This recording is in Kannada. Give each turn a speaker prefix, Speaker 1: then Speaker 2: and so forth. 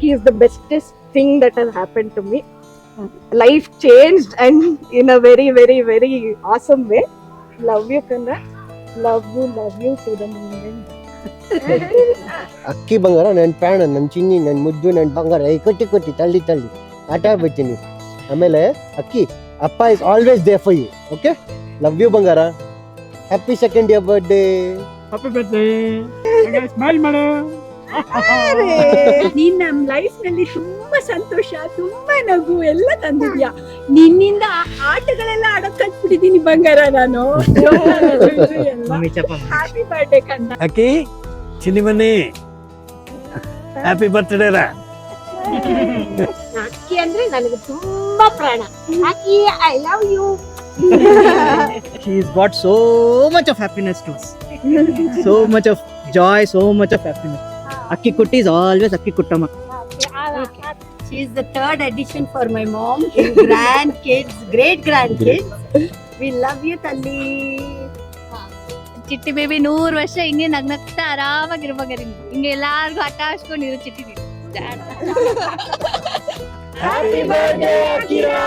Speaker 1: He is the bestest thing that has happened to me. Life changed and in a very, very, very awesome way. Love you, Kanra. Love you to the moon and back.
Speaker 2: ಅಕ್ಕಿ ಬಂಗಾರ, ನನ್ನ ಪ್ರಾಣ, ನನ್ನ ಚಿನ್ನಿ, ನನ್ನ ಮುದ್ದು, ನನ್ನ ಬಂಗಾರ, ಕೊಟ್ಟಿ ತಳ್ಳಿ ಆಟ ಆಡ್ಬಿಡ್ತೀನಿ. ಆಮೇಲೆ ಅಕ್ಕಿ, ಅಪ್ಪ is always there for you. Okay, love you ಬಂಗಾರ. Happy second year birthday.
Speaker 3: Happy birthday. Smile ಮಾಡು.
Speaker 4: ನೀನ್ ನಮ್ ಲೈಫ್ ನಲ್ಲಿ ತುಂಬಾ ಸಂತೋಷ, ತುಂಬಾ ನಗು ಎಲ್ಲ ತಂದಿದ್ಯಾ. ನಿನ್ನಿಂದ ಆಟಗಳೆಲ್ಲ ಆಡಕ್ ಕಲ್ತ್ಬಿಟ್ಟಿದೀನಿ ಬಂಗಾರ ನಾನು. ಹ್ಯಾಪಿ ಬರ್ಡೇ ಕಂದ.
Speaker 3: ಅಕ್ಕಿ ಚಿನ್ನಿ ಬನ್ನಿ, ಹ್ಯಾಪಿ ಬರ್ತ್ಡೇ ರಾ.
Speaker 4: ಅಕ್ಕಿ ಅಂದ್ರೆ ನನಗೆ ತುಂಬಾ ಪ್ರಾಣ. Akki I love you.
Speaker 5: She's got so much of happiness to us. So much of joy, so much of happiness. Akki Kutti is always Akki Kuttama.
Speaker 4: She is the third addition for my mom. Grandkids, great grandkids. We love you, Talli.
Speaker 6: ಚಿಟ್ಟಿ ಬೇಬಿ 100 ವರ್ಷ ಹಿಂಗೆ ನಗ್ನಗ್ತಾ ಆರಾಮಾಗಿರ್ಬೇಕಾರೆ ಹಿಂಗೆ ಎಲ್ಲಾರ್ಗು ಆಟ ಆಡ್ಸ್ಕೊಂಡಿರೋ ಚಿಟ್ಟಿ
Speaker 3: ಹ್ಯಾಪಿ ಬರ್ತ್ಡೇ ಅಕ್ಕಿರಾ.